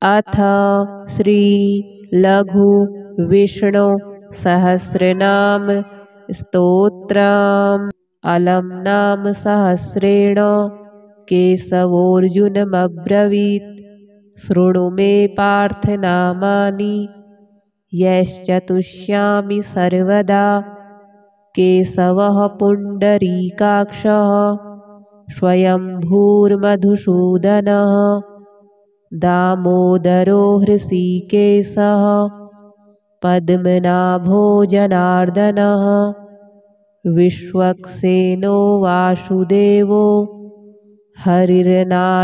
अथ श्री लघु विष्णु सहस्रनाम स्तोत्रम् अलम नाम सहस्रेण केशवोऽर्जुनमब्रवीत् शृणु मे पार्थ नामानि यश्चतुष्यामि सर्वदा। केशवः पुण्डरीकाक्षः स्वयंभूर्मधुसूदनः दामोदरो हृषीकेशः पद्मनाभो जनार्दनः विश्वक्सेनो वासुदेवो हरिर्नारायणस्तथा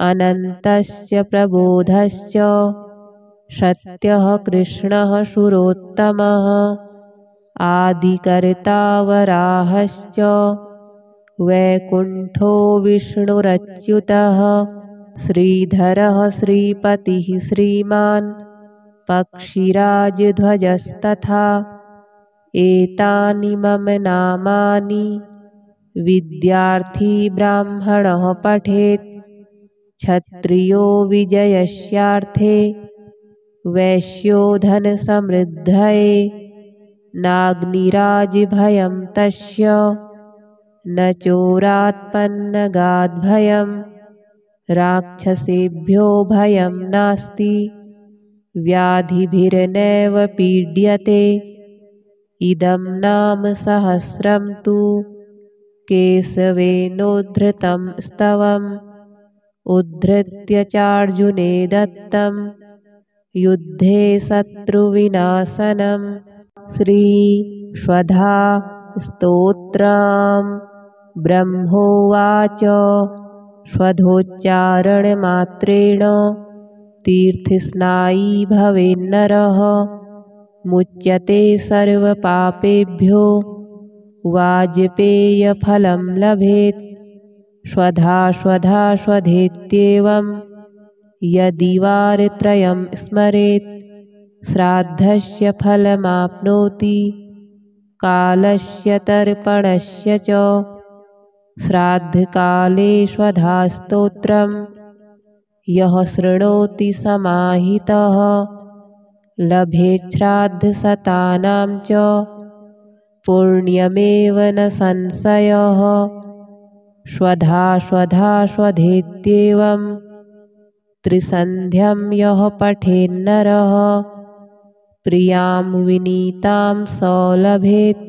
अनन्तश्च प्रबोधश्च सत्यः कृष्णः सुरोत्तमः आदिकर्ता वराहश्च वैकुण्ठो विष्णुरच्युतः श्रीधरः श्रीपतिः श्रीमान् पक्षिराजध्वजस्तथा एतानि मम नामानि विद्यार्थी ब्राह्मणः पठेत् क्षत्रियो विजयस्यार्थे वैश्यो धनसमृद्धये नाग्निराजभयं तस्य न चोरात्पन्नगाद्भयं राक्षसेभ्यो भयं नास्ति व्याधिभिर्नैव पीड्यते। इदं नाम सहस्रं तु केशवेनोद्धृतं स्तवम् उद्धृत्य चार्जुने दत्तं युद्धे शत्रुविनाशनम्। श्रीश्वधा स्तोत्रम् ब्रह्मोवाच स्वधोच्चारणमात्रेण तीर्थस्नायी भवेन्नरः मुच्यते सर्वपापेभ्यो वाजपेयफलं लभेत्। स्वधा स्वधा स्वधेत्येवं यदि वारत्रयं स्मरेत् श्राद्धस्य फलमाप्नोति कालस्य तर्पणस्य च। श्राद्धकाले स्वधा स्तोत्रं यः शृणोति समाहितः लभेत् श्राद्धशतानां च पुण्यमेव न संशयः। स्वधा स्वधा स्वधेत्येवं त्रिसन्ध्यं यः पठेन्नरः प्रियां विनीतां स लभेत्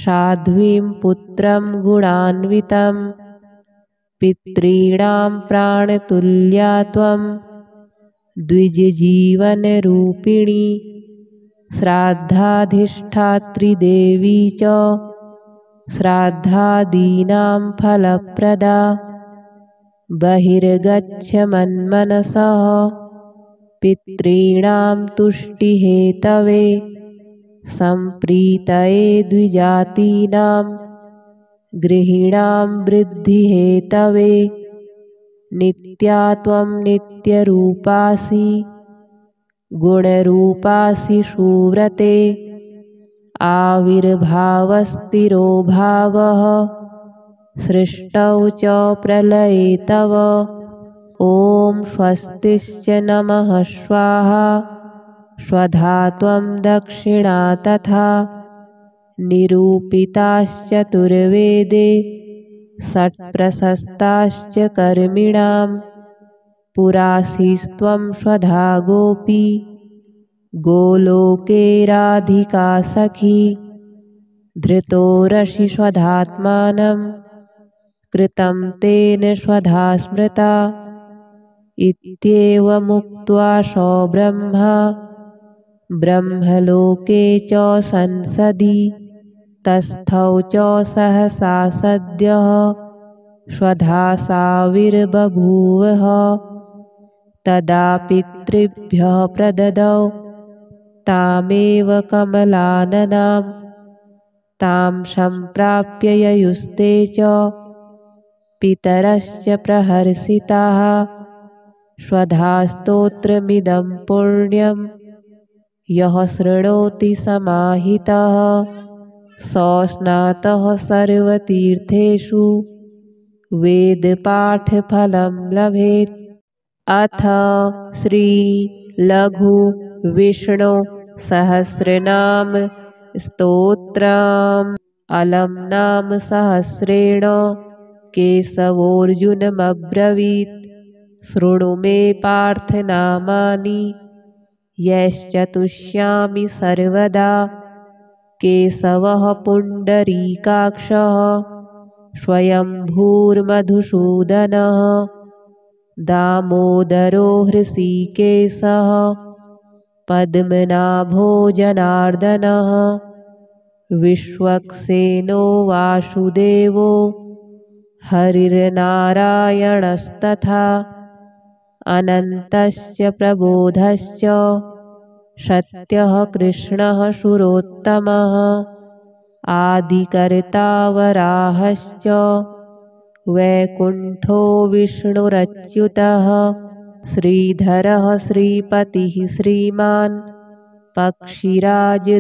साध्वीं पुत्रं गुणान्वितं। पितॄणां प्राणतुल्या त्वं द्विजजीवनरूपिणी श्राद्धाधिष्ठात्री देवी च श्राद्धादीनां फलप्रदा। बहिर्गच्छ मन्मनसः पितॄणां तुष्टिहेतवे सम्प्रीतये द्विजातीनां गृहीणां वृद्धिहेतवे। नित्या त्वं नित्यरूपासि गुणरूपासि सुव्रते आविर्भावस्थिरो भावः सृष्टौ च प्रलये तव। ॐ स्वस्तिश्च नमः स्वाहा स्वधा त्वं दक्षिणा तथा निरूपिताश्चतुर्वेदे षट्प्रशस्ताश्च कर्मिणां पुरासीस्त्वं स्वधा गोपी गोलोके राधिका सखी। धृतोरसि स्वधात्मानं कृतं तेन स्वधा स्मृता इत्येवमुक्त्वा स ब्रह्मा ब्रह्मलोके च संसदि तस्थौ च सहसा सद्यः स्वधा साविर्बभूवः। तदा पितृभ्यः प्रददौ तामेव कमलाननां तां सम्प्राप्य ययुस्ते च पितरश्च प्रहर्षिताः। स्वधा स्तोत्रमिदं पुण्यं यः शृणोति समाहितः स स्नातः सर्वतीर्थेषु वेदपाठफलं लभेत्। अथ श्री लघु विष्णु सहस्रनाम स्तोत्रम् अलम् नाम सहस्रेण केशवोऽर्जुनमब्रवीत्। शृणु मे पार्थ नामानि यश्चतुष्यामि सर्वदा। केशवः पुण्डरीकाक्षः स्वयंभूर्मधुसूदनः दामोदरो हृषीकेशः पद्मनाभो जनार्दनः विश्वक्सेनो वासुदेवो हरिर्नारायणस्तथा अनन्तश्च प्रबोधश्च सत्यः कृष्णः सुरोत्तमः आदिकर्ता वराहश्च वैकुण्ठो विष्णुरच्युतः श्रीधरः श्रीपतिः श्रीमान् पक्षिराजध्वजस्तथा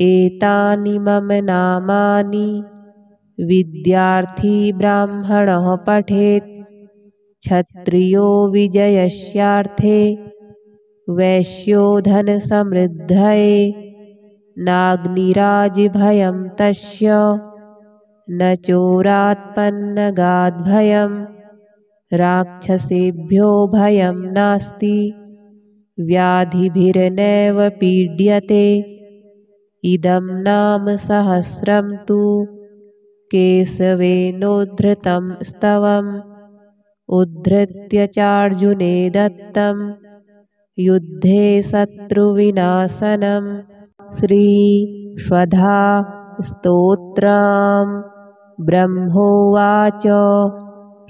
एतानि मम नामानि विद्यार्थी ब्राह्मणः पठेत्। क्षत्रियो विजयस्यार्थे वैश्यो धनसमृद्धये नाग्निराजभयं तस्य न चोरात्पन्नगाद्भयं राक्षसेभ्यो भयं नास्ति व्याधिभिर्नैव पीड्यते। इदं नाम सहस्रं तु केशवेनोद्धृतं स्तवम् उद्धृत्य चार्जुने दत्तं युद्धे शत्रुविनाशनम्। श्रीश्वधा स्तोत्रम् ब्रह्मोवाच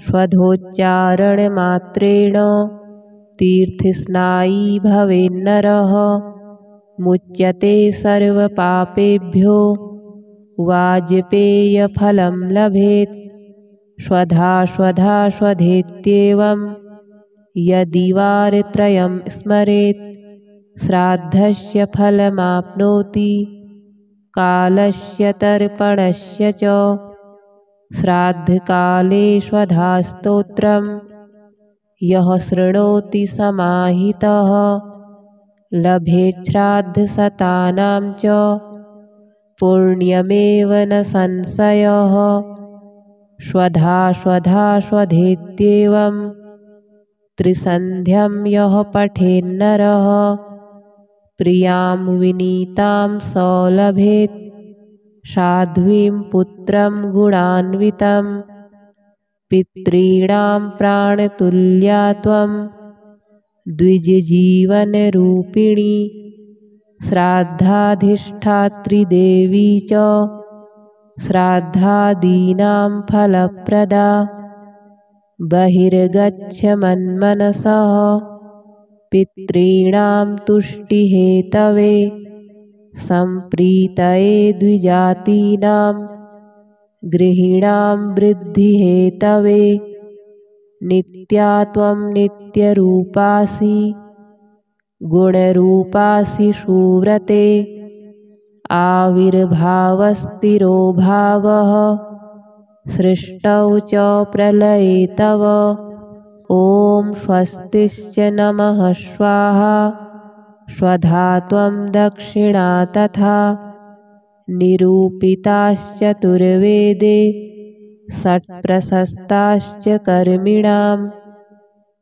स्वधोच्चारणमात्रेण तीर्थस्नायी भवेन्नरः मुच्यते सर्वपापेभ्यो वाजपेयफलं लभेत्। स्वधा स्वधा स्वधेत्येवं यदि वारत्रयं स्मरेत् श्राद्धस्य फलमाप्नोति कालस्य तर्पणस्य च। श्राद्धकाले स्वधा स्तोत्रं यः शृणोति समाहितः लभेत् श्राद्धशतानां च पुण्यमेव न संशयः। स्वधा स्वधा स्वधेत्येवं त्रिसन्ध्यं यः पठेन्नरः प्रियां विनीतां स लभेत् साध्वीं पुत्रं गुणान्वितं। पितॄणां प्राणतुल्या त्वं द्विजजीवनरूपिणी श्राद्धाधिष्ठात्री देवी च श्राद्धादीनां फलप्रदा। बहिर्गच्छ मन्मनसः पितॄणां तुष्टिहेतवे सम्प्रीतये द्विजातीनां गृहीणां वृद्धिहेतवे। नित्या त्वं नित्यरूपासि गुणरूपासि सुव्रते आविर्भावस्थिरो भावः सृष्टौ च प्रलये तव। ॐ स्वस्तिश्च नमः स्वाहा स्वधा त्वं दक्षिणा तथा निरूपिताश्चतुर्वेदे षट्प्रशस्ताश्च कर्मिणां।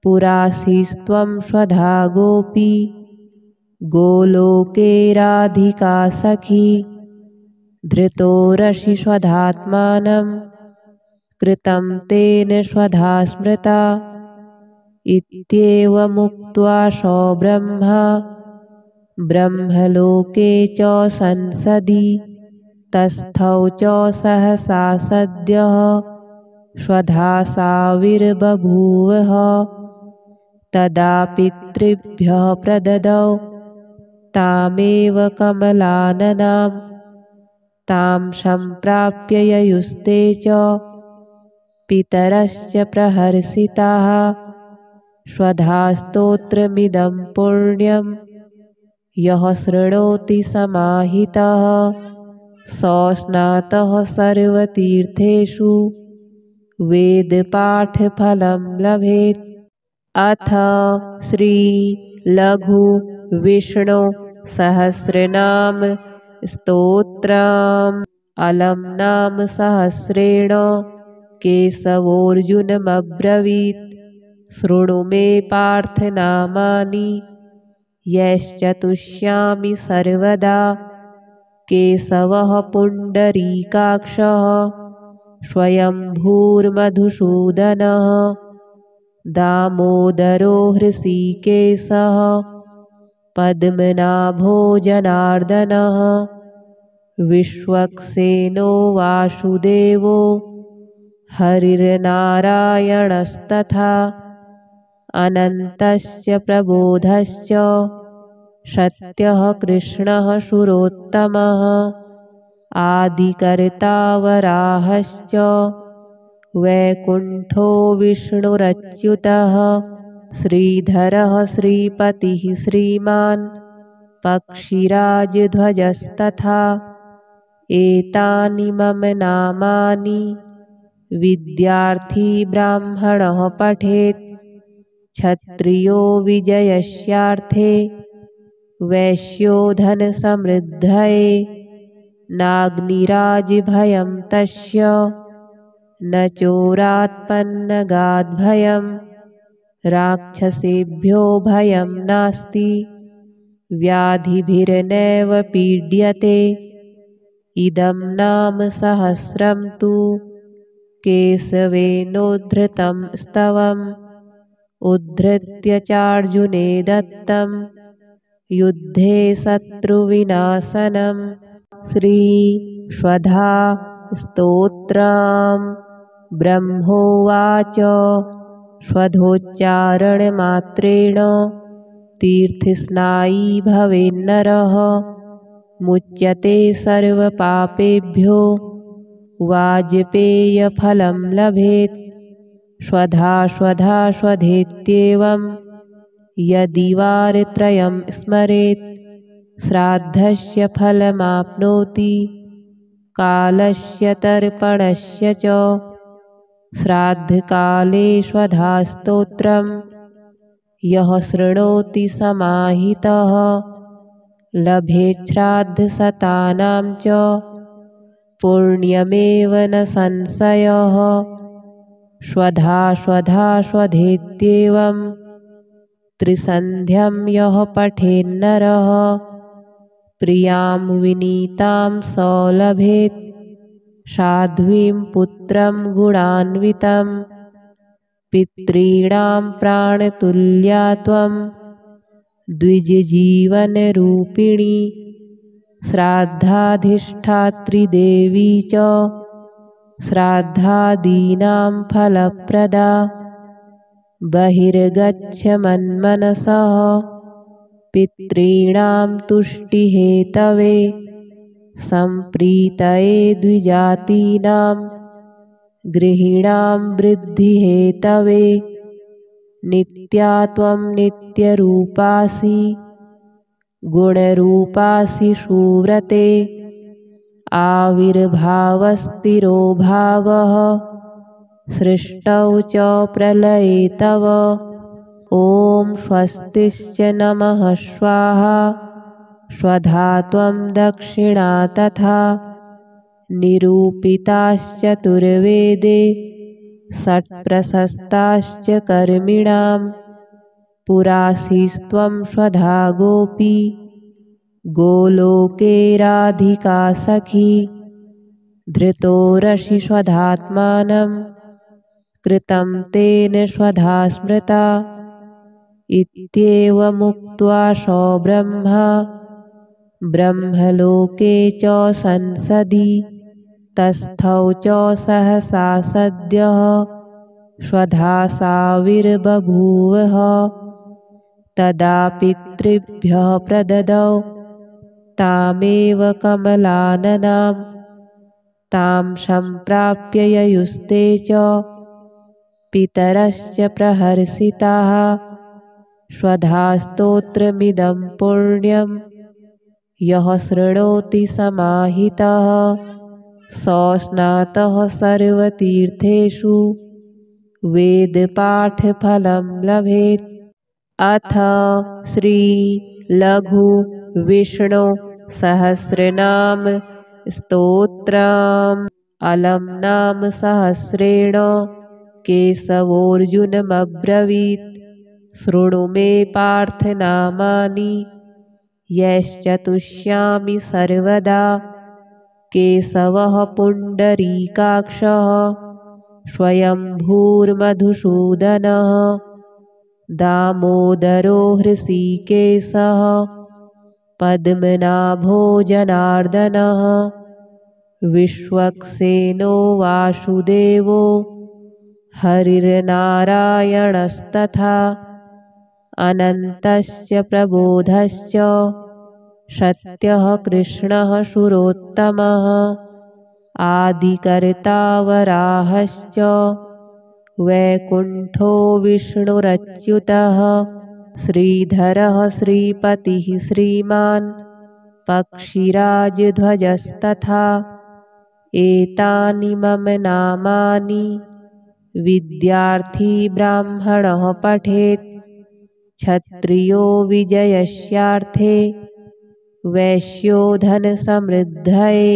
पुरासीस्त्वं स्वधा गोपी गोलोके राधिका सखी। धृतोरसि स्वधात्मानं कृतं तेन स्वधा स्मृता। इत्येवमुक्त्वा स ब्रह्मा ब्रह्मलोके च संसदि तस्थौ च सहसा सद्यः स्वधा साविर्बभूवः। तदा पितृभ्यः प्रददौ तामेव कमलाननां तां सम्प्राप्य ययुस्ते च पितरश्च प्रहर्षिताः। स्वधा स्तोत्रमिदं पुण्यं यः शृणोति समाहितः सौस्नातः सर्वतीर्थेषु वेदपाठफलं लभेत्। अथ श्री लघु विष्णु सहस्रनाम स्तोत्रम्। अलम् नाम सहस्रेण केशवोऽर्जुनमब्रवीत्। शृणु मे पार्थ नामानि यश्चतुष्यामि सर्वदा। केशवः पुण्डरीकाक्षः स्वयंभूर्मधुसूदनः। दामोदरो हृषीकेशः पद्मनाभो जनार्दनः। विश्वक्सेनो वासुदेवो हरिर्नारायणस्तथा। अनन्तश्च प्रबोधश्च सत्यः कृष्णः सुरोत्तमः। आदिकर्ता वराहश्च वैकुण्ठो विष्णुरच्युतः। श्रीधरः श्रीपतिः श्रीमान् पक्षिराजध्वजस्तथा। एतानि मम नामानि विद्यार्थी ब्राह्मणः पठेत्। क्षत्रियो विजयस्यार्थे वैश्यो धनसमृद्धये। नाग्निराजभयं तस्य न चोरात्पन्नगाद्भयं। राक्षसेभ्यो भयं नास्ति व्याधिभिर्नैव पीड्यते। इदं नाम सहस्रं तु केशवेनोद्धृतं स्तवम्। उद्धृत्य चार्जुने दत्तं युद्धे शत्रुविनाशनम्। श्रीश्वधा स्तोत्रम्। ब्रह्मोवाच स्वधोच्चारणमात्रेण तीर्थस्नायी भवेन्नरः। मुच्यते सर्वपापेभ्यो वाजपेयफलं लभेत्। स्वधा स्वधा स्वधेत्येवं यदि वारत्रयं स्मरेत्। श्राद्धस्य फलमाप्नोति कालस्य तर्पणस्य च। श्राद्धकाले स्वधा स्तोत्रं यः शृणोति समाहितः। लभेत् श्राद्धशतानां च पुण्यमेव न संशयः। स्वधा स्वधा स्वधेत्येवं त्रिसन्ध्यं यः पठेन्नरः। प्रियां विनीतां स लभेत् साध्वीं पुत्रं गुणान्वितं। पितॄणां प्राणतुल्या त्वं द्विजजीवनरूपिणी। श्राद्धाधिष्ठात्री देवी च श्राद्धादीनां फलप्रदा। बहिर्गच्छ मन्मनसः पितॄणां तुष्टिहेतवे। सम्प्रीतये द्विजातीनां गृहीणां वृद्धिहेतवे। नित्या त्वं नित्यरूपासि गुणरूपासि सुव्रते। आविर्भावस्थिरो भावः सृष्टौ च प्रलये तव। ॐ स्वस्तिश्च नमः स्वाहा। स्वधा त्वं दक्षिणा तथा। निरूपिताश्चतुर्वेदे षट्प्रशस्ताश्च कर्मिणां। पुरासीस्त्वं स्वधा गोपी गोलोके राधिका सखी। धृतोरसि स्वधात्मानं कृतं तेन स्वधा स्मृता। इत्येवमुक्त्वा स ब्रह्मा ब्रह्मलोके च संसदि। तस्थौ च सहसा सद्यः स्वधा साविर्बभूवः। तदा पितृभ्यः प्रददौ तामेव कमलाननां। तां सम्प्राप्य ययुस्ते च पितरश्च प्रहर्षिताः। स्वधा स्तोत्रमिदं पुण्यं यः शृणोति समाहितः सो स्नातः सर्वतीर्थेषु वेदपाठफलं लभेत्। अथ श्री लघु विष्णु सहस्रनाम स्तोत्रम् अलम नाम सहस्रेण केशवोऽर्जुनमब्रवीत्। शृणु मे पार्थ नामानि यश्चतुष्यामि सर्वदा। केशवः पुण्डरीकाक्षः स्वयंभूर्मधुसूदनः दामोदरो हृषीकेशः पद्मनाभो जनार्दनः विश्वक्सेनो वासुदेवो हरिर्नारायणस्तथा अनन्तश्च प्रबोधश्च सत्यः कृष्णः सुरोत्तमः आदिकर्ता वराहश्च वैकुण्ठो विष्णुरच्युतः श्रीधरः श्रीपतिः श्रीमान् पक्षिराजध्वजस्तथा एतानि मम नामानि विद्यार्थी ब्राह्मणः पठेत्। क्षत्रियो विजयस्यार्थे वैश्यो धनसमृद्धये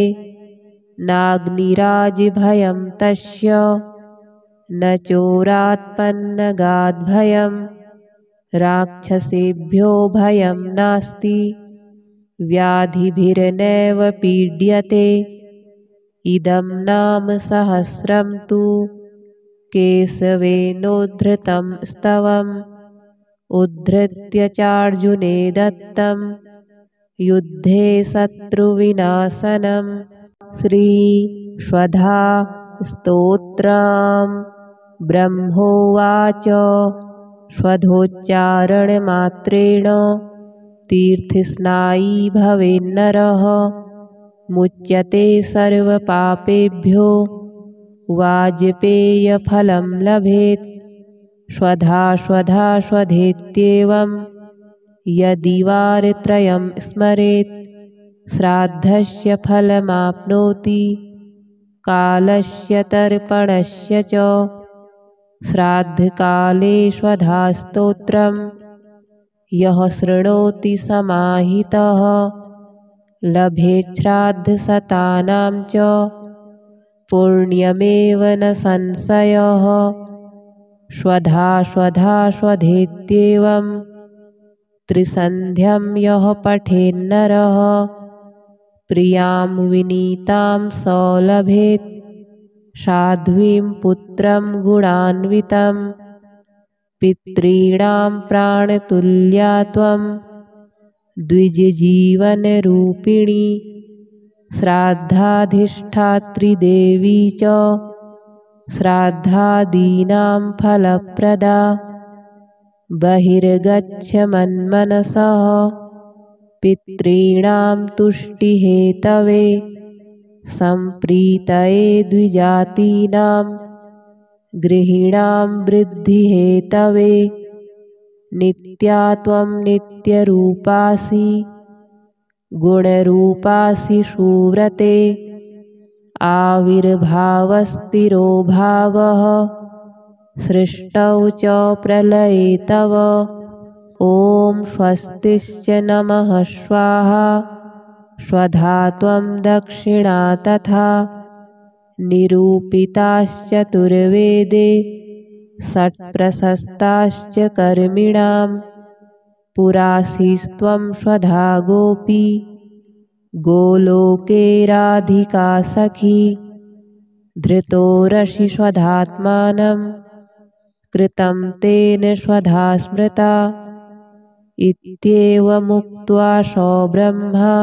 नाग्निराजभयं तस्य न चोरात्पन्नगाद्भयं राक्षसेभ्यो भयं नास्ति व्याधिभिर्नैव पीड्यते। इदं नाम सहस्रं तु केशवेनोद्धृतं स्तवम् उद्धृत्य चार्जुने दत्तं युद्धे शत्रुविनाशनम्। श्रीश्वधा स्तोत्रम् ब्रह्मोवाच स्वधोच्चारणमात्रेण तीर्थस्नायी भवेन्नरः मुच्यते सर्वपापेभ्यो वाजपेयफलं लभेत्। स्वधा स्वधा स्वधेत्येवं यदि वारत्रयं स्मरेत् श्राद्धस्य फलमाप्नोति कालस्य तर्पणस्य च। श्राद्धकाले स्वधा स्तोत्रं यः शृणोति समाहितः लभेत् श्राद्धशतानां च पुण्यमेव न संशयः। स्वधा स्वधा स्वधेत्येवं त्रिसन्ध्यं यः पठेन्नरः प्रियां विनीतां स लभेत्। साध्वीं पुत्रं गुणान्वितं पितॄणां प्राणतुल्या त्वं द्विजजीवनरूपिणी श्राद्धाधिष्ठात्री देवी च श्राद्धादीनां फलप्रदा। बहिर्गच्छ मन्मनसः पितॄणां तुष्टिहेतवे सम्प्रीतये द्विजातीनां गृहीणां वृद्धिहेतवे। नित्या त्वं नित्यरूपासि गुणरूपासि सुव्रते आविर्भावस्तिरो भावः सृष्टौ च प्रलये तव। ॐ स्वस्तिश्च नमः स्वाहा स्वधा त्वं दक्षिणा तथा निरूपिताश्चतुर्वेदे षट्प्रशस्ताश्च कर्मिणां पुरासीस्त्वं स्वधा गोपी गोलोके राधिका सखी। धृतोरसि स्वधात्मानं कृतं तेन स्वधा स्मृता इत्येवमुक्त्वा सो ब्रह्मा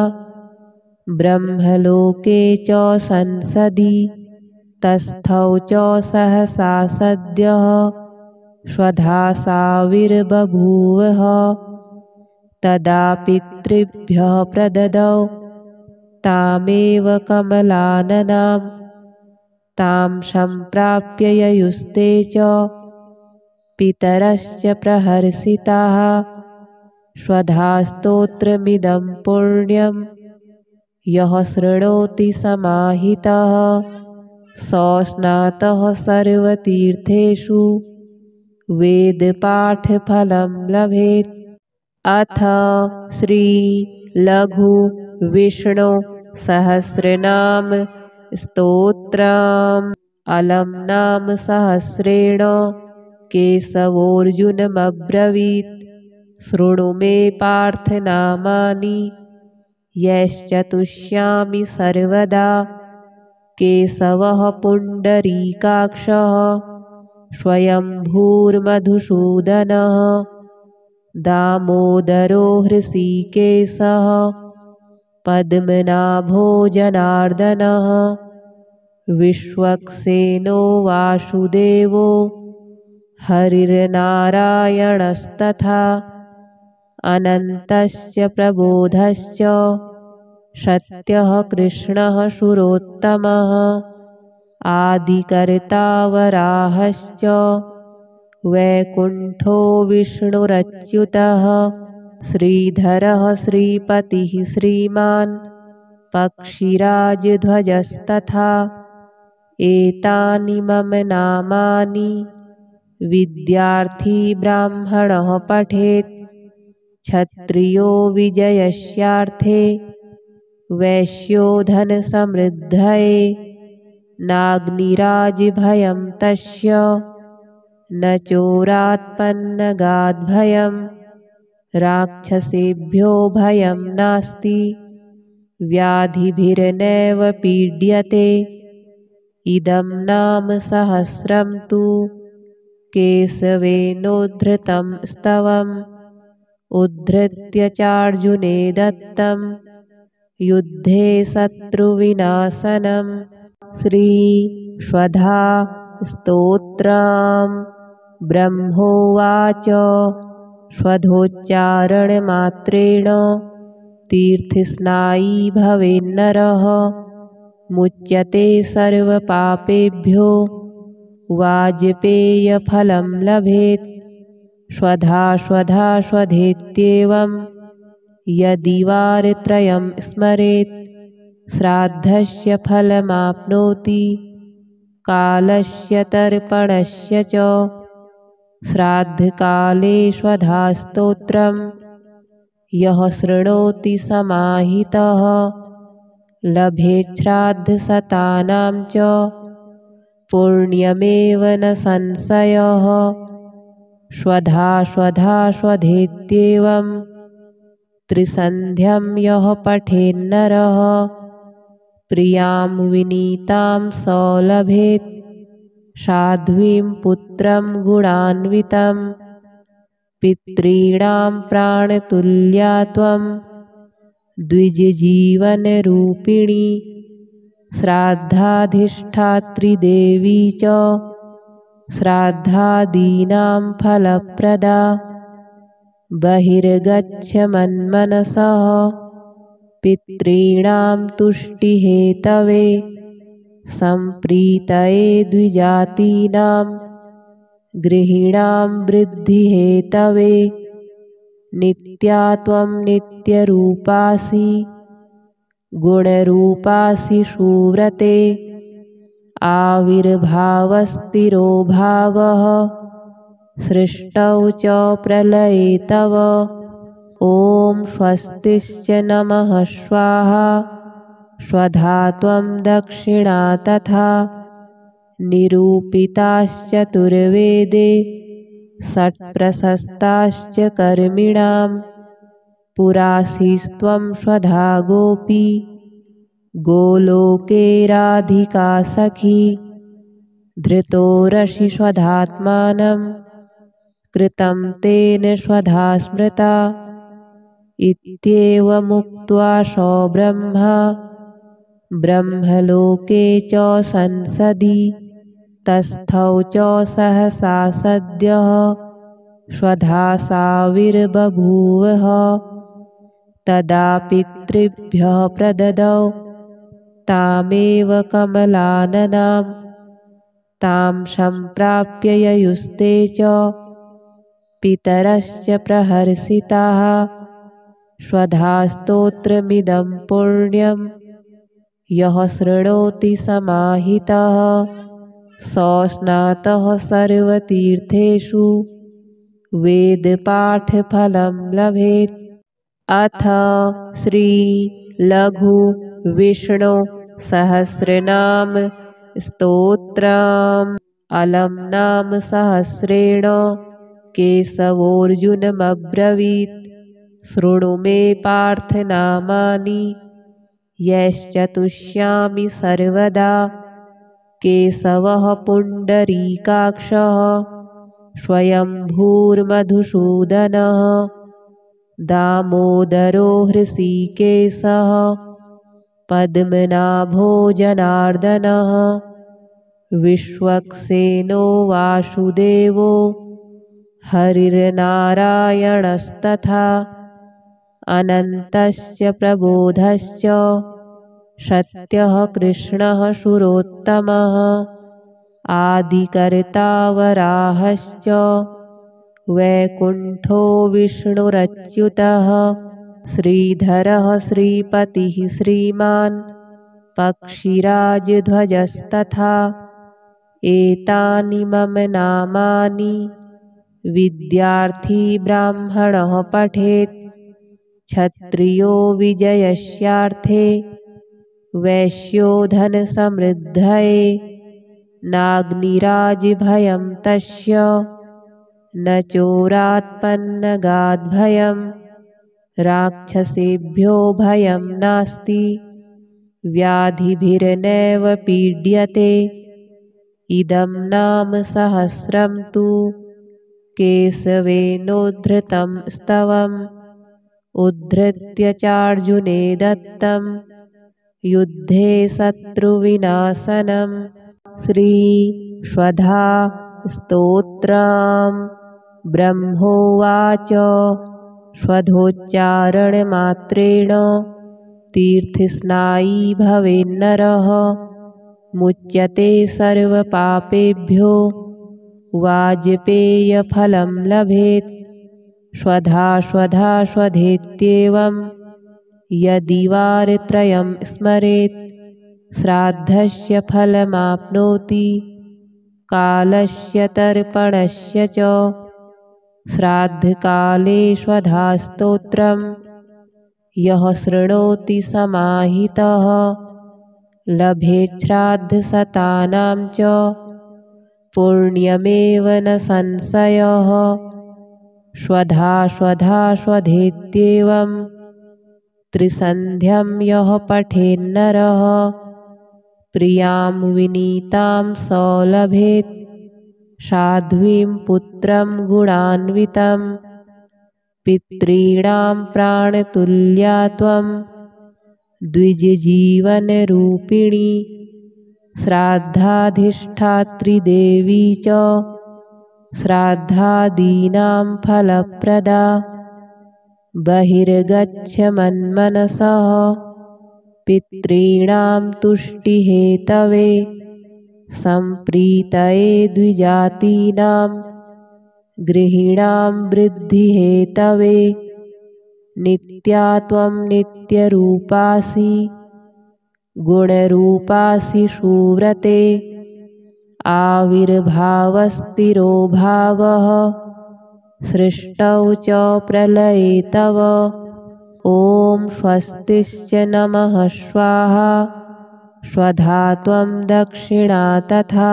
ब्रह्मलोके च संसदि तस्थौ च सहसा सद्यः स्वधा साविर्बभूवः। तदा पितृभ्यः प्रददौ तामेव कमलाननां तां सम्प्राप्य ययुस्ते च पितरश्च प्रहर्षिताः स्वधास्तोत्रमिदं पुण्यं यः शृणोति समाहितः स स्नातः सर्वतीर्थेषु वेदपाठफलं लभेत्। अथ श्री लघु विष्णु सहस्रनाम स्तोत्रम्। अलम् नाम सहस्रेण केशवोऽर्जुनमब्रवीत्। शृणु मे पार्थ नामानि यश्चतुष्यामि सर्वदा। केशवः पुण्डरीकाक्षः स्वयंभूर्मधुसूदनः दामोदरो हृषीकेशः पद्मनाभो जनार्दनः विश्वक्सेनो वासुदेवो हरिर्नारायणस्तथा अनन्तश्च प्रबोधश्च सत्यः कृष्णः सुरोत्तमः आदिकर्ता वराहश्च वैकुण्ठो विष्णुरच्युतः श्रीधरः श्रीपतिः श्रीमान् पक्षिराजध्वजस्तथा एतानि मम नामानि विद्यार्थी ब्राह्मणः पठेत्। क्षत्रियो विजयस्यार्थे वैश्यो धनसमृद्धये नाग्निराजभयं तस्य न चोरात्पन्नगाद्भयं राक्षसेभ्यो भयं नास्ति व्याधिभिर्नैव पीड्यते। इदं नाम सहस्रं तु केशवेनोद्धृतं स्तवम् उद्धृत्य चार्जुने दत्तं युद्धे शत्रुविनाशनम्। श्रीश्वधा स्तोत्रम्। ब्रह्मोवाच स्वधोच्चारणमात्रेण तीर्थस्नायी भवेन्नरः मुच्यते सर्वपापेभ्यो वाजपेयफलं लभेत्। स्वधा स्वधा स्वधेत्येवं यदि वारत्रयं स्मरेत् श्राद्धस्य फलमाप्नोति कालस्य तर्पणस्य च। श्राद्धकाले स्वधा स्तोत्रं यः शृणोति समाहितः लभेत् श्राद्धशतानां च पुण्यमेव न संशयः। स्वधा स्वधा स्वधेत्येवं त्रिसन्ध्यं यः पठेन्नरः प्रियां विनीतां स लभेत् साध्वीं पुत्रं गुणान्वितं। पितॄणां प्राणतुल्या त्वं द्विजजीवनरूपिणी श्राद्धाधिष्ठात्री देवी च श्राद्धादीनां फलप्रदा। बहिर्गच्छ मन्मनसः पितॄणां तुष्टिहेतवे सम्प्रीतये द्विजातीनां गृहीणां वृद्धिहेतवे। नित्या त्वं नित्यरूपासि गुणरूपासि सुव्रते आविर्भावस्थिरो भावः सृष्टौ च प्रलये तव। ॐ स्वस्तिश्च नमः स्वाहा स्वधा त्वं दक्षिणा तथा निरूपिताश्चतुर्वेदे षट्प्रशस्ताश्च कर्मिणां। पुरासीस्त्वं स्वधा गोपी गोलोके राधिका सखी। धृतोरसि स्वधात्मानं कृतं तेन स्वधा स्मृता। इत्येवमुक्त्वा स ब्रह्मा ब्रह्मलोके च संसदि तस्थौ च सहसा सद्यः स्वधा साविर्बभूवः। तदा पितृभ्यः प्रददौ तामेव कमलाननां तां सम्प्राप्य ययुस्ते च पितरश्च प्रहर्षिताः स्वधास्तोत्रमिदं पुण्यं यः शृणोति समाहितः सो स्नातः सर्वतीर्थेषु वेदपाठफलं लभेत्। अथ श्री लघु विष्णु सहस्रनाम स्तोत्रम्। अलम नाम सहस्रेण केशवोऽर्जुनमब्रवीत् शृणु मे पार्थ नामानि यश्चतुष्यामि सर्वदा। केशवः पुण्डरीकाक्षः स्वयंभूर्मधुसूदनः दामोदरो हृषीकेशः पद्मनाभो जनार्दनः विश्वक्सेनो वासुदेवो हरिर्नारायणस्तथा अनन्तश्च प्रबोधश्च सत्यः कृष्णः सुरोत्तमः आदिकर्ता वराहश्च वैकुण्ठो विष्णुरच्युतः श्रीधरः श्रीपतिः श्रीमान् पक्षिराजध्वजस्तथा एतानि मम नामानि विद्यार्थी ब्राह्मणः पठेत्। क्षत्रियो विजयस्यार्थे वैश्यो धनसमृद्धये नाग्निराजभयं तस्य न चोरात्पन्नगाद्भयं राक्षसेभ्यो भयं नास्ति व्याधिभिर्नैव पीड्यते। इदं नाम सहस्रं तु केशवेनोद्धृतं स्तवम् उद्धृत्य चार्जुने दत्तं युद्धे शत्रुविनाशनम्। श्रीश्वधा स्तोत्रम्। ब्रह्मोवाच स्वधोच्चारणमात्रेण तीर्थस्नायी भवेन्नरः मुच्यते सर्वपापेभ्यो वाजपेयफलं लभेत्। स्वधा स्वधा स्वधेत्येवं यदि वारत्रयं स्मरेत् श्राद्धस्य फलमाप्नोति कालस्य तर्पणस्य च। श्राद्धकाले स्वधास्तोत्रं यः शृणोति समाहितः लभेत् श्राद्धशतानां च पुण्यमेव न संशयः। स्वधा स्वधा स्वधेत्येवं त्रिसन्ध्यं यः पठेन्नरः प्रियां विनीतां स लभेत् साध्वीं पुत्रं गुणान्वितं। पितॄणां प्राणतुल्या त्वं द्विजजीवनरूपिणी श्राद्धाधिष्ठात्री देवी च श्राद्धादीनां फलप्रदा। बहिर्गच्छ मन्मनसः पितॄणां तुष्टिहेतवे सम्प्रीतये द्विजातीनां गृहीणां वृद्धिहेतवे। नित्या त्वं नित्यरूपासि गुणरूपासि सुव्रते आविर्भावस्थिरो भावः सृष्टौ च प्रलये तव। ॐ स्वस्तिश्च नमः स्वाहा स्वधा त्वं दक्षिणा तथा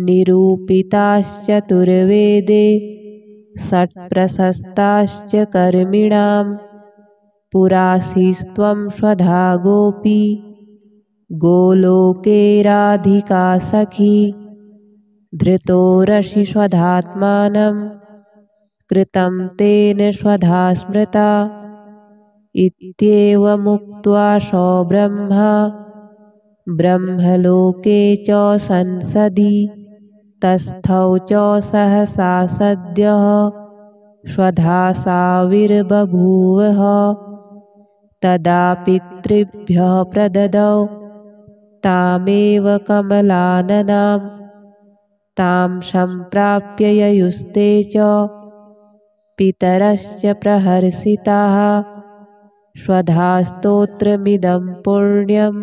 निरूपिताश्चतुर्वेदे षट्प्रशस्ताश्च कर्मिणां पुरासीस्त्वं स्वधा गोपी गोलोके राधिका सखी। धृतोरसि स्वधात्मानं कृतं तेन स्वधा स्मृता इत्येवमुक्त्वा सो ब्रह्मा ब्रह्मलोके च संसदि तस्थौ च सहसा सद्यः स्वधा साविर्बभूवः। तदा पितृभ्यः प्रददौ तामेव कमलाननां तां सम्प्राप्य ययुस्ते च पितरश्च प्रहर्षिताः स्वधास्तोत्रमिदं पुण्यं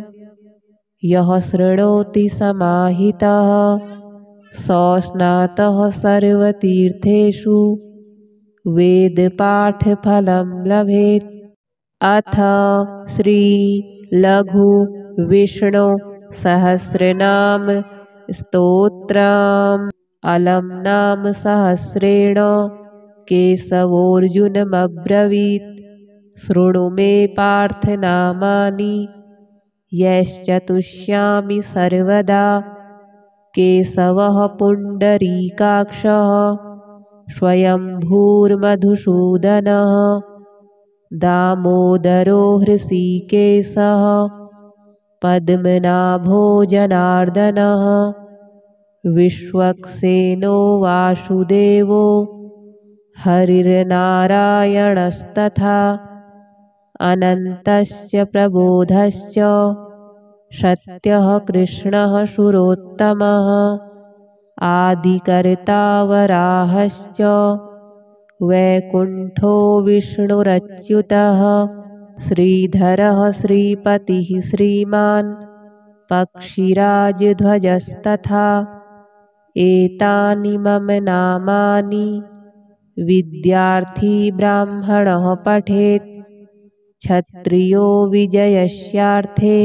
यः शृणोति समाहितः सो स्नातः सर्वतीर्थेषु वेदपाठफलं लभेत्। अथ श्री लघु विष्णु सहस्रनाम स्तोत्रम् अलम नाम सहस्रेण केशवोऽर्जुनमब्रवीत् शृणु मे पार्थ नामानि यश्चतुष्यामि सर्वदा। केशवः पुण्डरीकाक्षः स्वयंभूर्मधुसूदनः दामोदरो हृषीकेशः पद्मनाभो जनार्दनः विश्वक्सेनो वासुदेवो हरिर्नारायणस्तथा अनन्तश्च प्रबोधश्च सत्यः कृष्णः सुरोत्तमः आदिकर्ता वराहश्च वैकुण्ठो विष्णुरच्युतः श्रीधरः श्रीपतिः श्रीमान् पक्षिराजध्वजस्तथा एतानि मम नामानि विद्यार्थी ब्राह्मणः पठेत्। क्षत्रियो विजयस्यार्थे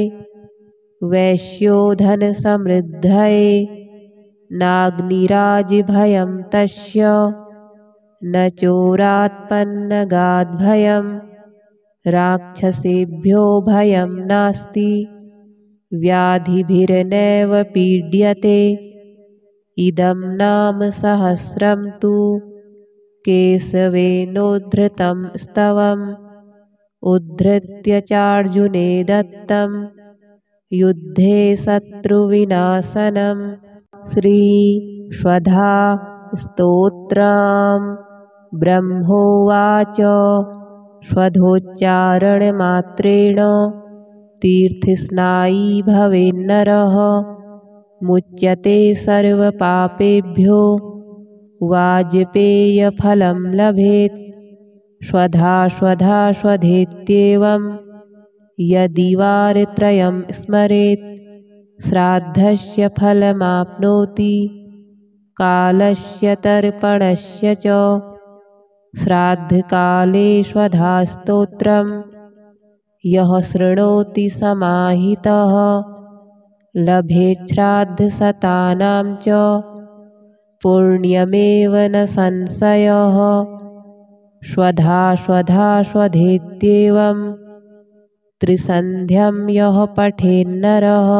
वैश्यो धनसमृद्धये नाग्निराजभयं तस्य न चोरात्पन्नगाद्भयं राक्षसेभ्यो भयं नास्ति व्याधिभिर्नैव पीड्यते। इदं नाम सहस्रं तु केशवेनोद्धृतं स्तवम् उद्धृत्य चार्जुने दत्तं युद्धे शत्रुविनाशनम्। श्रीश्वधा स्तोत्रम् ब्रह्मोवाच स्वधोच्चारणमात्रेण तीर्थस्नायी भवेन्नरः मुच्यते सर्वपापेभ्यो वाजपेयफलं लभेत्। स्वधा स्वधा स्वधेत्येवं यदि वारत्रयं स्मरेत् श्राद्धस्य फलमाप्नोति कालस्य तर्पणस्य च। श्राद्धकाले स्वधा स्तोत्रं यः शृणोति समाहितः लभेत् श्राद्धशतानां च पुण्यमेव न संशयः। स्वधा स्वधा स्वधेत्येवं त्रिसन्ध्यं यः पठेन्नरः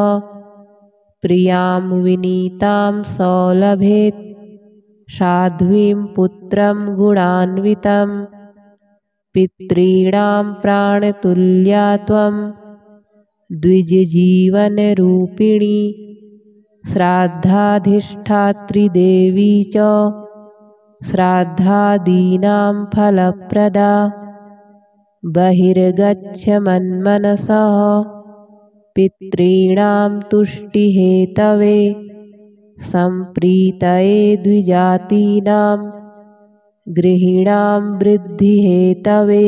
प्रियां विनीतां स लभेत् साध्वीं पुत्रं गुणान्वितं। पितॄणां प्राणतुल्या त्वं द्विजजीवनरूपिणी श्राद्धाधिष्ठात्री देवी च श्राद्धादीनां फलप्रदा। बहिर्गच्छ मन्मनसः पितॄणां तुष्टिहेतवे सम्प्रीतये द्विजातीनां गृहीणां वृद्धिहेतवे।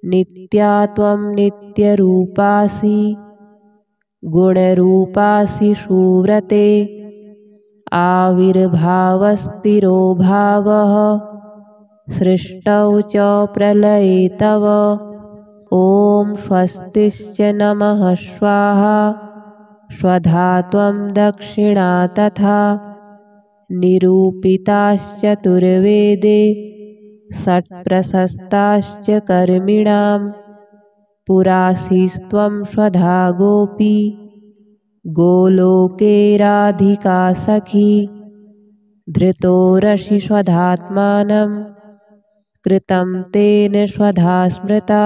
नित्या त्वं नित्यरूपासि गुणरूपासि सुव्रते आविर्भावस्थिरो भावः सृष्टौ च प्रलये तव। ॐ स्वस्तिश्च नमः स्वाहा स्वधा त्वं दक्षिणा तथा निरूपिताश्चतुर्वेदे षट्प्रशस्ताश्च कर्मिणां पुरासीस्त्वं स्वधा गोपी गोलोके राधिका सखी। धृतोरसि स्वधात्मानं कृतं तेन स्वधा स्मृता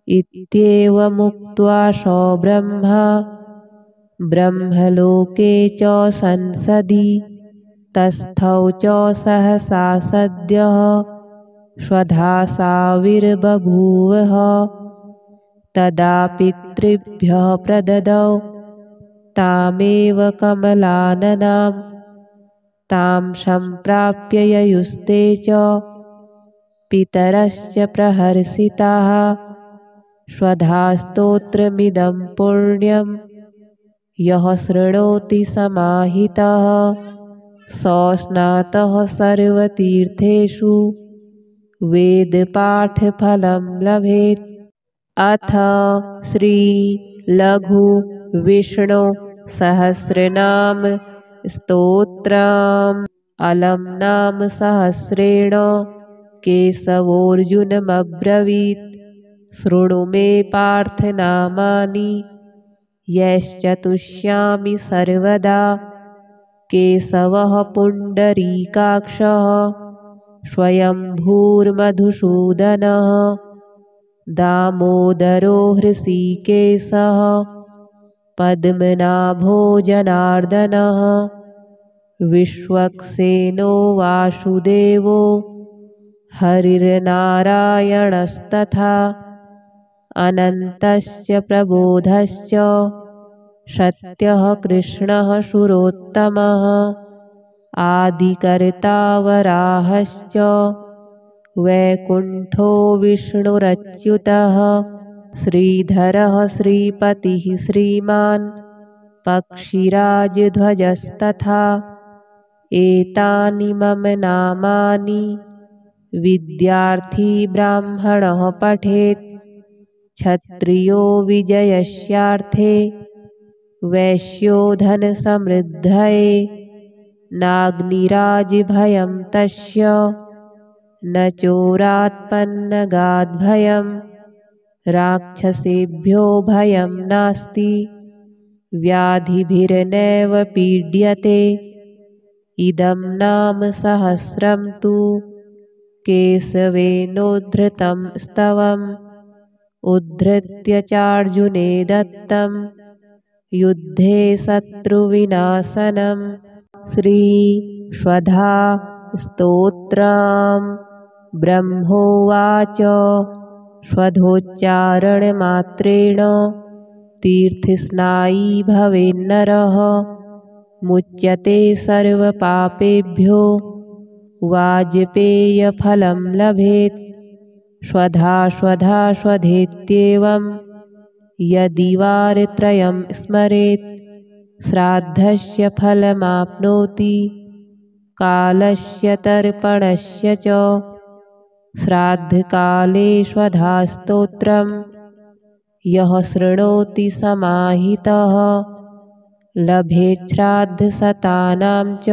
इत्येवमुक्त्वा सो ब्रह्मा ब्रह्मलोके च संसदि तस्थौ च सहसा सद्यः स्वधा साविर्बभूवः। तदा पितृभ्यः प्रददौ तामेव कमलाननां तां सम्प्राप्य ययुस्ते च पितरश्च प्रहर्षिताः स्वधा स्तोत्रमिदं पुण्यं यः शृणोति समाहितः सो स्नातः सर्वतीर्थेषु वेदपाठफलं लभेत्। अथ श्री लघु विष्णु सहस्रनाम स्तोत्रम्। अलम् नाम सहस्रेण केशवोऽर्जुनमब्रवीत् शृणु मे पार्थ नामानि यश्चतुष्यामि सर्वदा। केशवः पुण्डरीकाक्षः स्वयंभूर्मधुसूदनः दामोदरो हृषीकेशः पद्मनाभो जनार्दनः विश्वक्सेनो वासुदेवो हरिर्नारायणस्तथा अनन्तश्च प्रबोधश्च सत्यः कृष्णः सुरोत्तमः आदिकर्ता वराहश्च वैकुण्ठो विष्णुरच्युतः श्रीधरः श्रीपतिः श्रीमान् पक्षिराजध्वजस्तथा एतानि मम नामानि विद्यार्थी ब्राह्मणः पठेत्। क्षत्रियो विजयस्यार्थे वैश्यो धनसमृद्धये नाग्निराजभयं तस्य न चोरात्पन्नगाद्भयं राक्षसेभ्यो भयं नास्ति व्याधिभिर्नैव पीड्यते। इदं नाम सहस्रं तु केशवेनोद्धृतं स्तवम् उद्धृत्य चार्जुने दत्तं युद्धे शत्रुविनाशनम्। श्रीश्वधा स्तोत्रम्। ब्रह्मोवाच स्वधोच्चारणमात्रेण तीर्थस्नायी भवेन्नरः मुच्यते सर्वपापेभ्यो वाजपेयफलं लभेत्। स्वधा स्वधा स्वधेत्येवं यदि वारत्रयं स्मरेत् श्राद्धस्य फलमाप्नोति कालस्य तर्पणस्य च। श्राद्धकाले स्वधा स्तोत्रं यः शृणोति समाहितः लभेत् श्राद्धशतानां च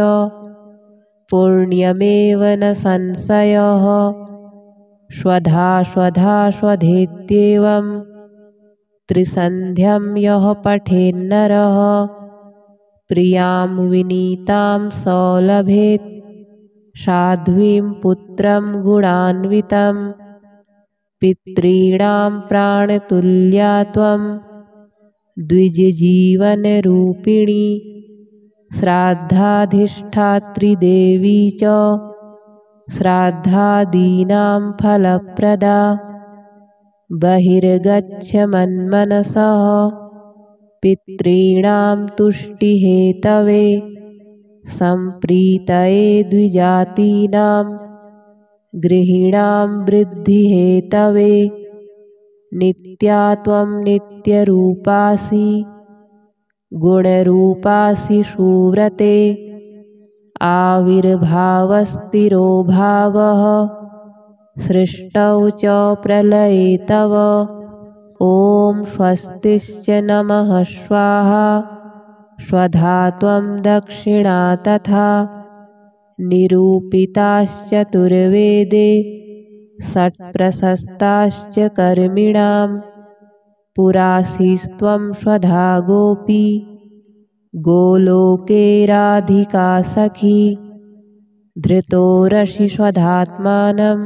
पुण्यमेव न संशयः। स्वधा स्वधा स्वधेत्येवं त्रिसन्ध्यं यः पठेन्नरः प्रियां विनीतां स लभेत् साध्वीं पुत्रं गुणान्वितं। पितॄणां प्राणतुल्या त्वं द्विजजीवनरूपिणी श्राद्धाधिष्ठात्री देवी च श्राद्धादीनां फलप्रदा। बहिर्गच्छ मन्मनसः पितॄणां तुष्टिहेतवे सम्प्रीतये द्विजातीनां गृहीणां वृद्धिहेतवे। नित्या त्वं नित्यरूपासि गुणरूपासि सुव्रते आविर्भावस्थिरो भावः सृष्टौ च प्रलये तव। ॐ स्वस्तिश्च नमः स्वाहा स्वधा त्वं दक्षिणा तथा निरूपिताश्चतुर्वेदे षट्प्रशस्ताश्च कर्मिणां पुरासीस्त्वं स्वधा गोपी गोलोके राधिका सखी। धृतोरसि स्वधात्मानं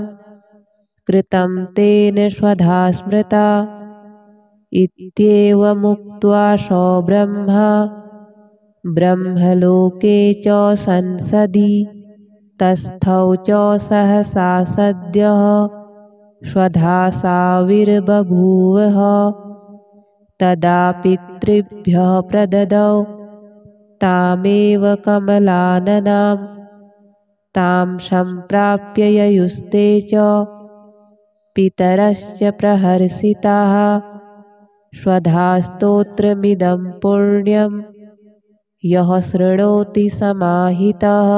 कृतं तेन स्वधा स्मृता इत्येवमुक्त्वा सो ब्रह्मा ब्रह्मलोके च संसदि तस्थौ च सहसा सद्यः स्वधा साविर्बभूवः। तदा पितृभ्यः प्रददौ तामेव कमलाननां तां सम्प्राप्य ययुस्ते च पितरश्च प्रहर्षिताः स्वधास्तोत्रमिदं पुण्यं यः शृणोति समाहितः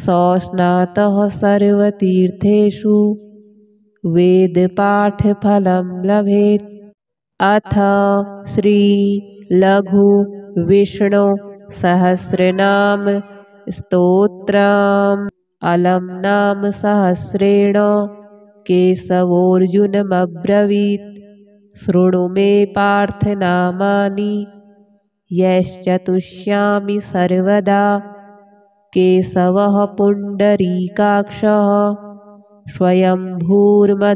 सो स्नातः सर्वतीर्थेषु वेदपाठफलं लभेत्। अथ श्री लघु विष्णु सहस्रनाम स्तोत्रम्। अलम नाम सहस्रेण केशवोऽर्जुनमब्रवीत् शृणु मे पार्थ नामानि यश्चतुष्यामि सर्वदा। केशवः पुण्डरीकाक्षः स्वयंभूर्मधुसूदनः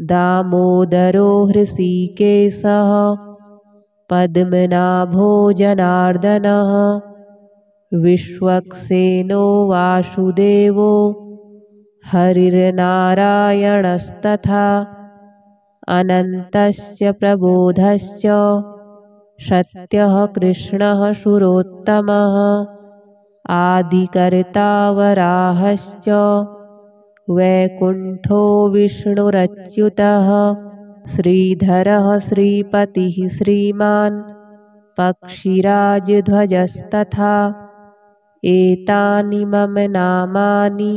दामोदरो हृषीकेशः पद्मनाभो जनार्दनः विश्वक्सेनो वासुदेवो हरिर्नारायणस्तथा अनन्तश्च प्रबोधश्च सत्यः कृष्णः सुरोत्तमः आदिकर्ता वराहश्च वैकुण्ठो विष्णुरच्युतः श्रीधरः श्रीपतिः श्रीमान् पक्षिराजध्वजस्तथा एतानि मम नामानि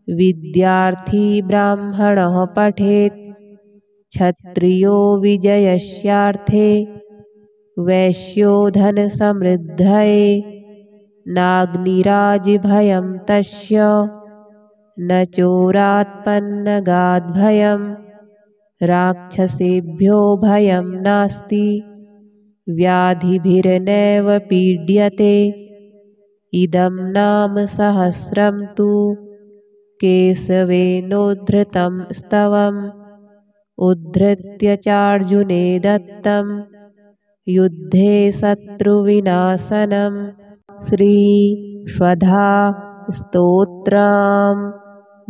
विद्यार्थी ब्राह्मणः पठेत्। क्षत्रियो विजयस्यार्थे वैश्यो धनसमृद्धये नाग्निराजभयं तस्य न चोरात्पन्नगाद्भयं राक्षसेभ्यो भयं नास्ति व्याधिभिर्नैव पीड्यते। इदं नाम सहस्रं तु केशवेनोद्धृतं स्तवम् उद्धृत्य चार्जुने दत्तं युद्धे शत्रुविनाशनम्। श्रीश्वधा स्तोत्रम्।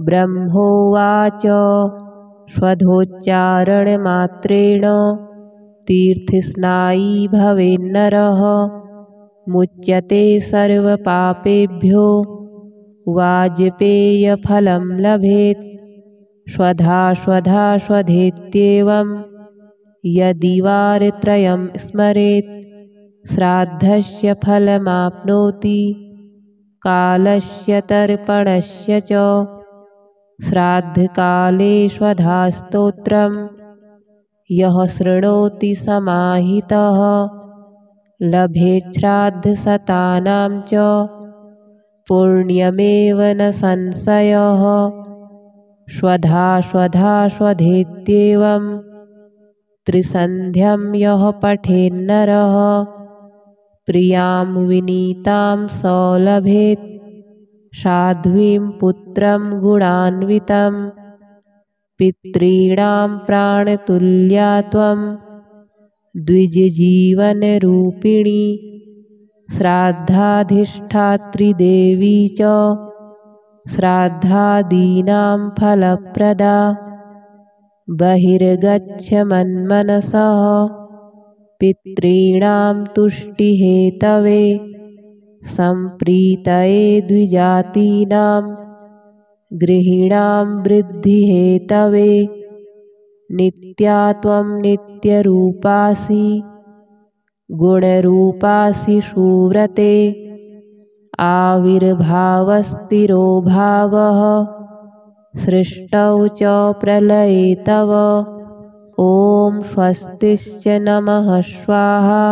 ब्रह्मोवाच स्वधोच्चारणमात्रेण तीर्थस्नायी भवेन्नरः मुच्यते सर्वपापेभ्यो वाजपेयफलं लभेत्। स्वधा स्वधा स्वधेत्येवं यदि वारत्रयं स्मरेत् श्राद्धस्य फलमाप्नोति कालस्य तर्पणस्य च। श्राद्धकाले स्वधा स्तोत्रं यः शृणोति समाहितः लभेत् श्राद्धशतानां च पुण्यमेव न संशयः। स्वधा स्वधा स्वधेत्येवं त्रिसन्ध्यं यः पठेन्नरः प्रियां विनीतां स लभेत् साध्वीं पुत्रं गुणान्वितं। पितॄणां प्राणतुल्या त्वं द्विजजीवनरूपिणी श्राद्धाधिष्ठात्री देवी च श्राद्धादीनां फलप्रदा। बहिर्गच्छ मन्मनसः पितॄणां तुष्टिहेतवे सम्प्रीतये द्विजातीनां गृहीणां वृद्धिहेतवे। नित्या त्वं नित्यरूपासि गुणरूपासि सुव्रते आविर्भावस्थिरो भावः सृष्टौ च प्रलये तव। ॐ स्वस्तिश्च नमः स्वाहा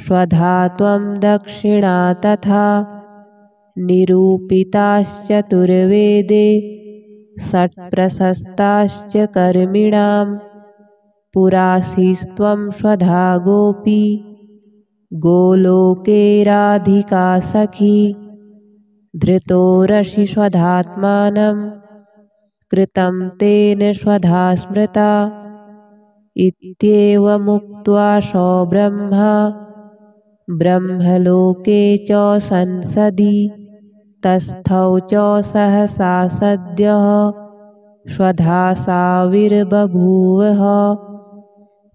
स्वधा त्वं दक्षिणा तथा निरूपिताश्चतुर्वेदे षट्प्रशस्ताश्च कर्मिणां पुरासीस्त्वं स्वधा गोपी गोलोके राधिका सखी। धृतोरसि स्वधात्मानं कृतं तेन स्वधा स्मृता इत्येवमुक्त्वा सो ब्रह्मा ब्रह्मलोके च संसदि तस्थौ च सहसा सद्यः स्वधा साविर्बभूवः।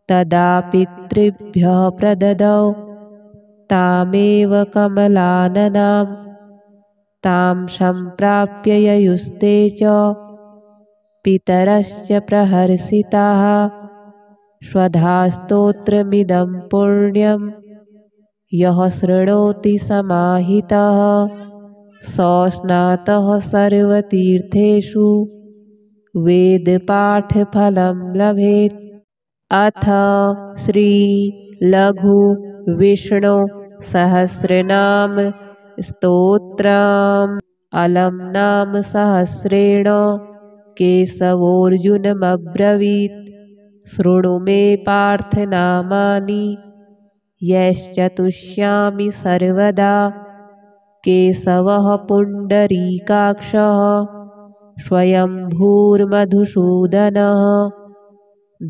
तदा पितृभ्यः प्रददौ तामेव कमलाननां तां सम्प्राप्य ययुस्ते च पितरश्च प्रहर्षिताः स्वधा स्तोत्रमिदं पुण्यं यः शृणोति समाहितः स स्नातः सर्वतीर्थेषु वेदपाठफलं लभेत्। अथ श्री लघु विष्णु सहस्रनाम स्तोत्रम्। अलम् नाम सहस्रेण केशवोऽर्जुनमब्रवीत्। शृणु मे पार्थ नामानि यश्चतुष्यामि सर्वदा। केशवः पुण्डरीकाक्षः स्वयंभूर्मधुसूदनः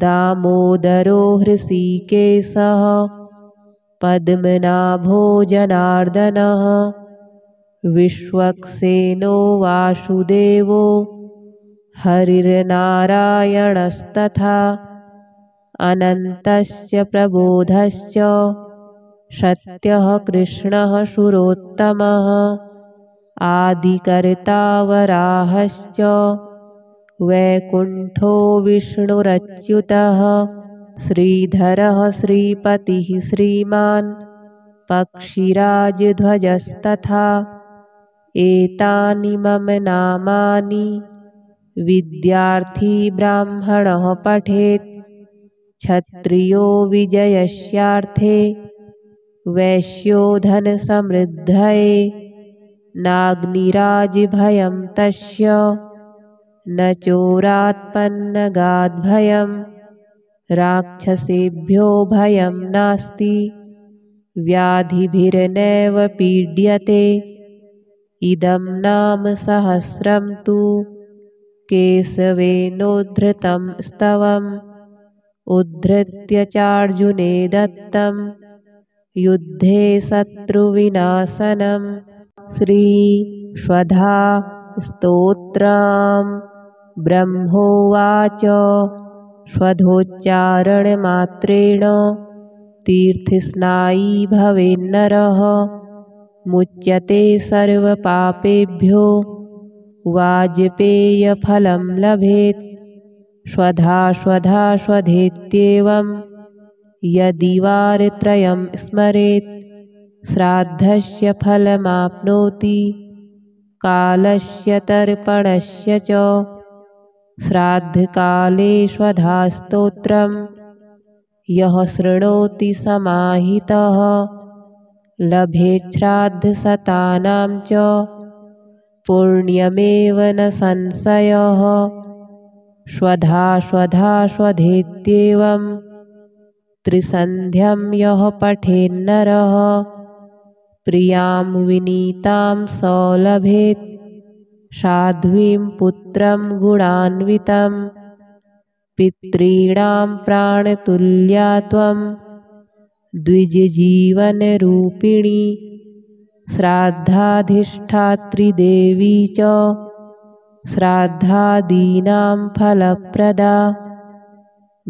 दामोदरो हृषीकेशः पद्मनाभो जनार्दनः विश्वक्सेनो वासुदेवो हरिर्नारायणस्तथा अनन्तश्च प्रबोधश्च सत्यः कृष्णः सुरोत्तमः आदिकर्ता वराहश्च वैकुण्ठो विष्णुरच्युतः श्रीधरः श्रीपतिः श्रीमान् पक्षिराजध्वजस्तथा एतानि मम नामानि विद्यार्थी ब्राह्मणः पठेत्। क्षत्रियो विजयस्यार्थे वैश्यो धनसमृद्धये नाग्निराजभयं तस्य न चोरात्पन्नगाद्भयं राक्षसेभ्यो भयं नास्ति व्याधिभिर्नैव पीड्यते। इदं नाम सहस्रं तु केशवेनोद्धृतं स्तवम् उद्धृत्य चार्जुने दत्तं युद्धे शत्रुविनाशनम्। श्रीश्वधा स्तोत्रम्। ब्रह्मोवाच स्वधोच्चारणमात्रेण तीर्थस्नायी भवेन्नरः मुच्यते सर्वपापेभ्यो वाजपेयफलं लभेत्। स्वधा स्वधा स्वधेत्येवं यदि वारत्रयं स्मरेत् श्राद्धस्य फलमाप्नोति कालस्य तर्पणस्य च। श्राद्धकाले स्वधा स्तोत्रं यः शृणोति समाहितः लभेत् श्राद्धशतानां च पुण्यमेव न संशयः। स्वधा स्वधा स्वधेत्येवं त्रिसन्ध्यं यः पठेन्नरः प्रियां विनीतां स लभेत् साध्वीं पुत्रं गुणान्वितं। पितॄणां प्राणतुल्या त्वं द्विजजीवनरूपिणी श्राद्धाधिष्ठात्री देवी च श्राद्धादीनां फलप्रदा।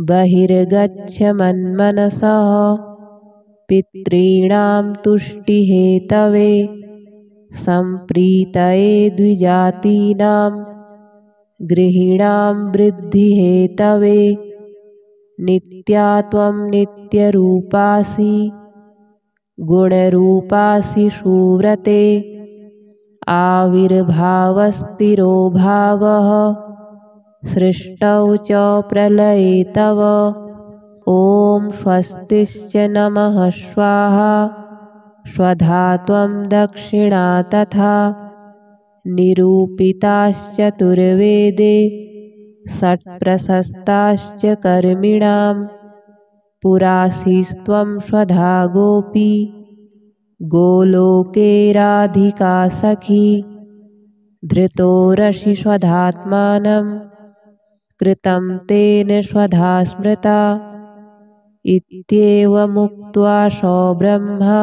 बहिर्गच्छ मन्मनसः पितॄणां तुष्टिहेतवे सम्प्रीतये द्विजातीनां गृहीणां वृद्धिहेतवे। नित्या त्वं नित्यरूपासि गुणरूपासि सुव्रते आविर्भावस्थिरो भावः सृष्टौ च प्रलये तव। ॐ स्वस्तिश्च नमः स्वाहा स्वधा त्वं दक्षिणा तथा निरूपिताश्चतुर्वेदे षट्प्रशस्ताश्च कर्मिणां पुरासीस्त्वं स्वधा गोपी गोलोके राधिका सखी। धृतोरसि स्वधात्मानं कृतं तेन स्वधा स्मृता इत्येवमुक्त्वा स ब्रह्मा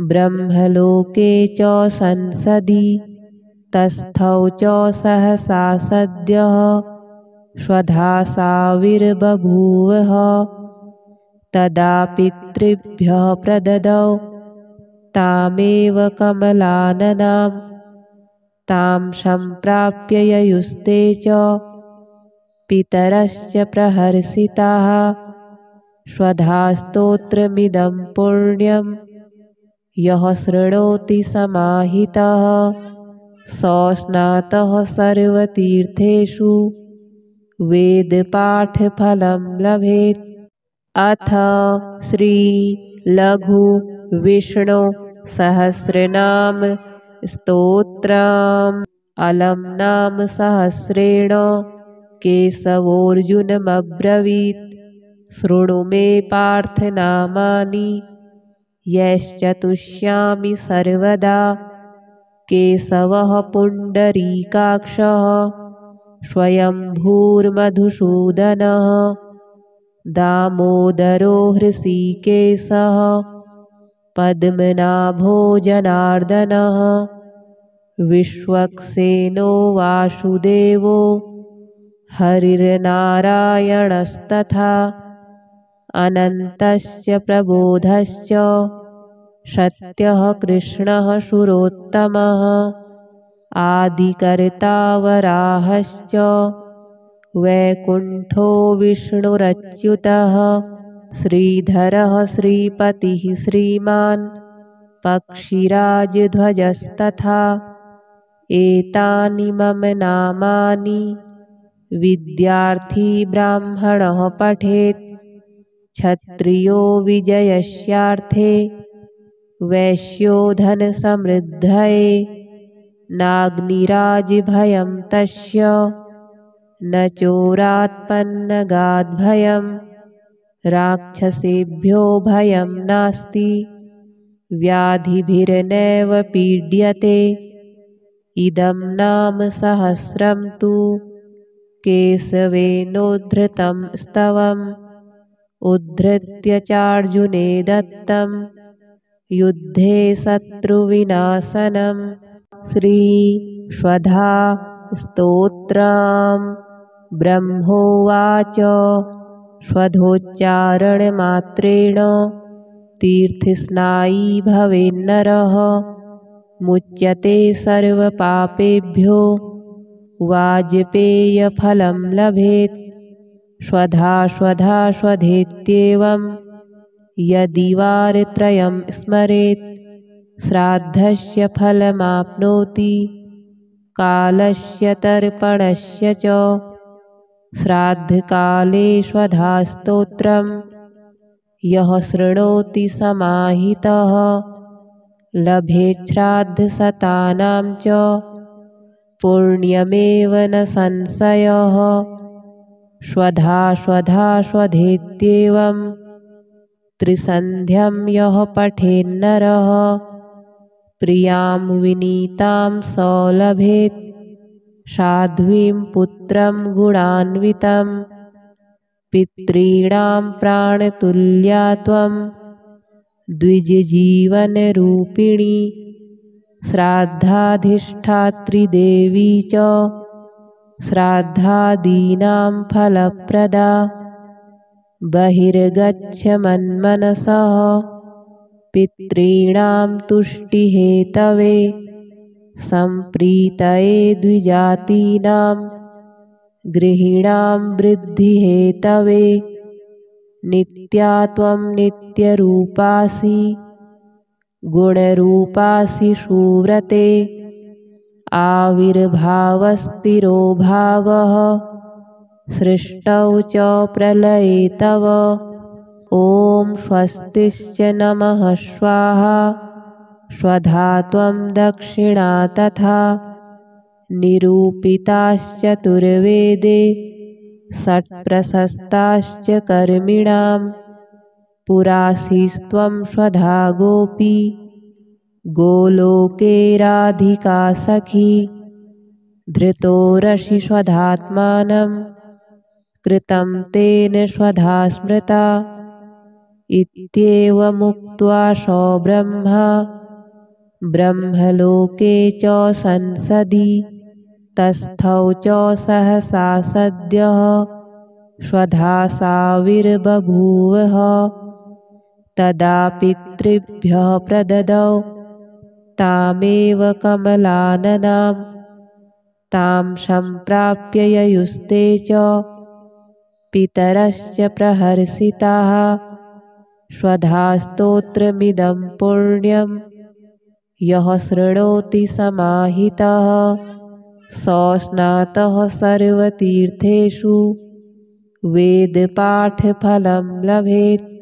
ब्रह्मलोके च संसदि तस्थौ च सहसा सद्यः स्वधा साविर्बभूवः। तदा पितृभ्यः प्रददौ तामेव कमलाननां तां सम्प्राप्य ययुस्ते च पितरश्च प्रहर्षिताः स्वधास्तोत्रमिदं पुण्यं यः शृणोति समाहितः सो स्नातः सर्वतीर्थेषु वेदपाठफलं लभेत्। अथ श्री लघु विष्णु सहस्रनाम स्तोत्रम्। अलम नाम सहस्रेण केशवोऽर्जुनमब्रवीत् शृणु मे पार्थ नामानि यश्चतुष्यामि सर्वदा। केशवः पुण्डरीकाक्षः स्वयंभूर्मधुसूदनः दामोदरो हृषीकेशः पद्मनाभो जनार्दनः विश्वक्सेनो वासुदेवो हरिर्नारायणस्तथा अनन्तश्च प्रबोधश्च सत्यः कृष्णः सुरोत्तमः आदिकर्ता वराहश्च वैकुण्ठो विष्णुरच्युतः श्रीधरः श्रीपतिः श्रीमान् पक्षिराजध्वजस्तथा एतानि मम नामानि विद्यार्थी ब्राह्मणः पठेत्। क्षत्रियो विजयस्यार्थे वैश्यो धनसमृद्धये नाग्निराजभयं तस्य न चोरात्पन्नगाद्भयं राक्षसेभ्यो भयं नास्ति व्याधिभिर्नैव पीड्यते। इदं नाम सहस्रं तु केशवेनोद्धृतं स्तवम् उद्धृत्य चार्जुने दत्तं युद्धे शत्रुविनाशनम्। श्रीश्वधा स्तोत्रम्। ब्रह्मोवाच स्वधोच्चारणमात्रेण तीर्थस्नायी भवेन्नरः मुच्यते सर्वपापेभ्यो वाजपेयफलं लभेत्। स्वधा स्वधा स्वधेत्येवं यदि वारत्रयं स्मरेत् श्राद्धस्य फलमाप्नोति कालस्य तर्पणस्य च। श्राद्धकाले स्वधास्तोत्रं यः शृणोति समाहितः लभेत् श्राद्धशतानां च पुण्यमेव न संशयः। स्वधा स्वधा स्वधेत्येवं त्रिसन्ध्यं यः पठेन्नरः प्रियां विनीतां स लभेत् साध्वीं पुत्रं गुणान्वितं। पितॄणां प्राणतुल्या त्वं द्विजजीवनरूपिणी श्राद्धाधिष्ठात्री देवी च श्राद्धादीनां फलप्रदा। बहिर्गच्छ मन्मनसः पितॄणां तुष्टिहेतवे सम्प्रीतये द्विजातीनां गृहीणां वृद्धिहेतवे। नित्या त्वं नित्यरूपासि गुणरूपासि सुव्रते आविर्भावस्थिरो भावः सृष्टौ च प्रलये तव। ॐ स्वस्तिश्च नमः स्वाहा स्वधा त्वं दक्षिणा तथा निरूपिताश्चतुर्वेदे षट्प्रशस्ताश्च कर्मिणां पुरासीस्त्वं स्वधा गोपी गोलोके राधिका सखी। धृतोरसि स्वधात्मानं कृतं तेन स्वधा स्मृता इत्येवमुक्त्वा सो ब्रह्मा ब्रह्मलोके च संसदि तस्थौ च सहसा सद्यः स्वधा साविर्बभूवः। तदा पितृभ्यः प्रददौ तामेव कमलाननां तां सम्प्राप्य ययुस्ते च पितरश्च प्रहर्षिताः स्वधास्तोत्रमिदं पुण्यं यः शृणोति समाहितः स स्नातः सर्वतीर्थेषु वेदपाठफलं लभेत्।